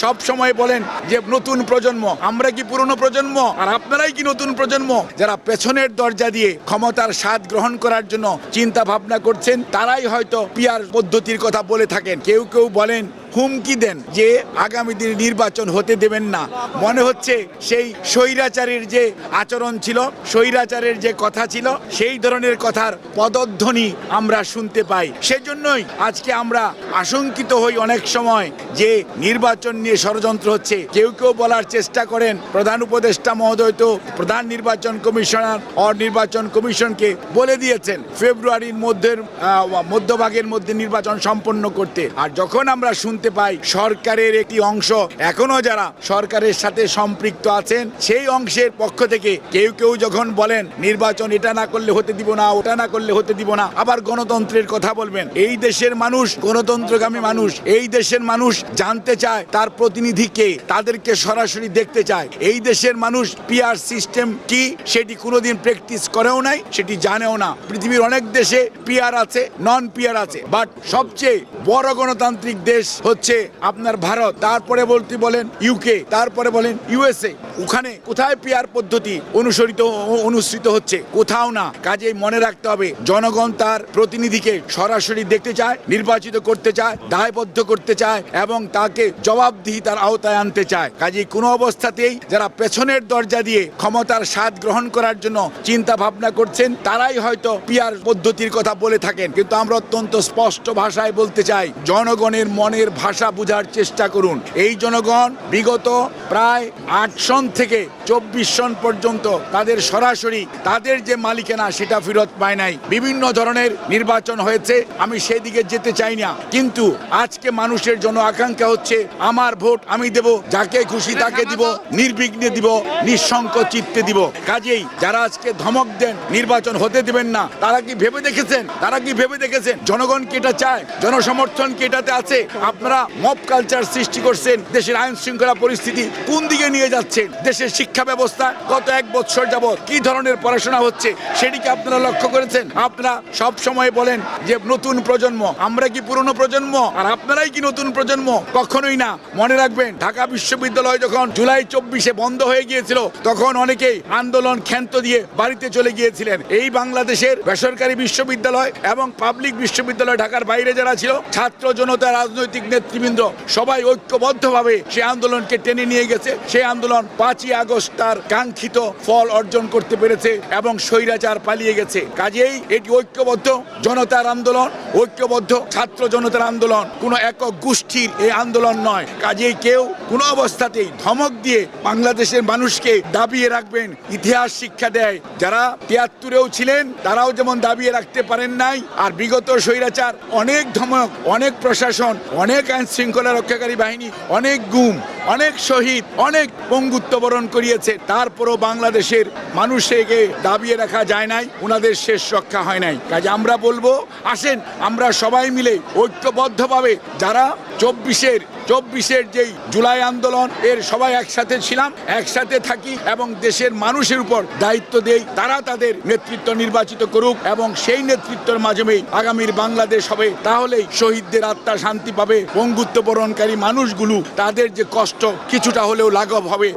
সব সময় বলেন যে নতুন প্রজন্ম, আমরা কি পুরনো প্রজন্ম আর আপনারাই কি নতুন প্রজন্ম? যারা পেছনের দরজা দিয়ে ক্ষমতার স্বাদ গ্রহণ করার জন্য চিন্তা ভাবনা করছেন তারাই হয়তো পিআর পদ্ধতির কথা বলে থাকেন। কেউ কেউ বলেন, হুমকি দেন যে আগামী দিনে নির্বাচন হতে দেবেন না। মনে হচ্ছে সেই স্বৈরাচারের যে আচরণ ছিল, স্বৈরাচারের যে কথা ছিল, সেই ধরনের কথার পদধ্বনি আমরা শুনতে পাই। সেজন্যই আজকে আমরা আশঙ্কিত হই অনেক সময় যে নির্বাচন নিয়ে ষড়যন্ত্র হচ্ছে। কেউ কেউ বলার চেষ্টা করেন প্রধান উপদেষ্টা মহোদয় তো প্রধান নির্বাচন কমিশনার ও নির্বাচন কমিশনকে বলে দিয়েছেন ফেব্রুয়ারির মধ্যভাগের মধ্যে নির্বাচন সম্পন্ন করতে। আর যখন আমরা শুনতে পাই সরকারের একটি অংশ এখনো যারা সরকারের সাথে সম্পৃক্ত আছেন সেই অংশের পক্ষ থেকে কেউ কেউ যখন বলেন নির্বাচন এটা না করলে হতে দিব না, ওটা না করলে হতে দিব না, আবার গণতন্ত্রের কথা বলবেন। এই দেশের মানুষ গণতন্ত্রগামী মানুষ। এই দেশের মানুষ জানতে চায় তার প্রতিনিধিকে, তাদেরকে সরাসরি দেখতে চায়। এই দেশের মানুষ পিআর সিস্টেম কি সেটি কোনোদিন প্র্যাকটিস করেও নাই, সেটি জানেও না। পৃথিবীর অনেক দেশে পিআর আছে, নন পিআর আছে, বাট সবচেয়ে বড় গণতান্ত্রিক দেশ হচ্ছে আপনার ভারত, তারপরে বলেন ইউকে, তারপরে বলেন ইউএসএ। ওখানে কোথায় পিআর পদ্ধতি অনুসৃত হচ্ছে? কোথাও না। কাজেই মনে রাখতে হবে জনগণ তার প্রতিনিধিকে সরাসরি দেখতে চায়, নির্বাচিত করতে চায়, দায়বদ্ধ করতে চায় এবং তাকে জবাবদিহিতার আওতায় আনতে চায়। কাজেই কোনো অবস্থাতেই যারা পেছনের দরজা দিয়ে ক্ষমতার স্বাদ গ্রহণ করার জন্য চিন্তা ভাবনা করছেন তারাই হয়তো পিআর পদ্ধতির কথা বলে থাকেন। কিন্তু আমরা অত্যন্ত স্পষ্ট ভাষায় বলতে চাই, জনগণের মনের ভাষা বোঝার চেষ্টা করুন। এই জনগণ বিগত প্রায় 8 সন থেকে 24 সন পর্যন্ত তাদের সরাসরি তাদের যে মালিকানা সেটা ফেরত পায় নাই। বিভিন্ন ধরনের নির্বাচন হয়েছে, আমি সেদিকে যেতে চাই না, কিন্তু আজকে মানুষের জন্য আকাঙ্ক্ষা হচ্ছে আমার ভোট আমি দেব, যাকে খুশি তাকে দিব, নির্বিঘ্নে দিব, নিঃশঙ্ক চিত্তে দিব। কাজেই যারা আজকে ধমক দেন নির্বাচন হতে দিবেন না, তারা কি ভেবে দেখেছেন জনগণ কি এটা চায়? জনসমর্থন কি এটাতে আছে? আপনারা মব কালচার সৃষ্টি করছেন, দেশের আইন শৃঙ্খলা পরিস্থিতি কোন দিকে নিয়ে যাচ্ছেন, দেশের শিক্ষা ব্যবস্থা গত 1 বছর যাবত কি ধরনের পড়াশোনা হচ্ছে সেটিকে আপনারা লক্ষ্য করেছেন? আপনারা সব সময় বলেন যে নতুন প্রজন্ম, আমরা কি পুরনো প্রজন্ম আর আপনারাই কি নতুন প্রজন্ম? কখনোই না। মনে রাখবেন ঢাকা বিশ্ববিদ্যালয় যখন জুলাই 24-এ বন্ধ হয়ে গিয়েছিল তখন অনেকেই আন্দোলন ক্ষান্ত দিয়ে বাড়িতে চলে গিয়েছিলেন। এই বাংলাদেশের বেসরকারি বিশ্ববিদ্যালয় এবং পাবলিক বিশ্ববিদ্যালয় ঢাকার বাইরে যারা ছিল, ছাত্র জনতা, রাজনৈতিক নেতৃবৃন্দ সবাই ঐক্যবদ্ধভাবে সেই আন্দোলনকে টেনে নিয়ে গেছে। সেই আন্দোলন 5ই আগস্ট তার কাঙ্ক্ষিত ফল অর্জন করতে পেরেছে এবং স্বৈরাচার পালিয়ে গেছে। কাজেই এটি ঐক্যবদ্ধ জনতার আন্দোলন, ঐক্যবদ্ধ ছাত্র জনতার আন্দোলন, কোনো একক গোষ্ঠীর এই আন্দোলন নয়। কাজেই কেউ কোনো অবস্থাতেই ধমক দিয়ে বাংলাদেশের মানুষকে দাবিয়ে রাখবেন। ইতিহাস শিক্ষা দেয় যারা 73-এও ছিলেন তারাও যেমন দাবিয়ে রাখতে পারেন নাই, আর বিগত স্বৈরাচার অনেক ধমক, অনেক প্রশাসন, অনেক আইন শৃঙ্খলা রক্ষাকারী বাহিনী, অনেক গুম, অনেক শহীদ, অনেক পঙ্গুত্ব বরণ করিয়েছে, তারপরও বাংলাদেশের মানুষকে দাবিয়ে রাখা যায় নাই, ওনাদের শেষ রক্ষা হয় নাই। কাজে আমরা বলবো, আসেন আমরা সবাই মিলে ঐক্যবদ্ধভাবে যারা 24-এর যেই জুলাই আন্দোলন এর সবাই একসাথে ছিলাম, একসাথে থাকি এবং দেশের মানুষের উপর দায়িত্ব দেই, তারা তাদের নেতৃত্ব নির্বাচিত করুক এবং সেই নেতৃত্বের মাধ্যমেই আগামীর বাংলাদেশ হবে। তাহলেই শহীদদের আত্মা শান্তি পাবে, পঙ্গুত্ব বরণকারী মানুষগুলো তাদের যে কষ্ট কিছুটা হলেও লাঘব হবে।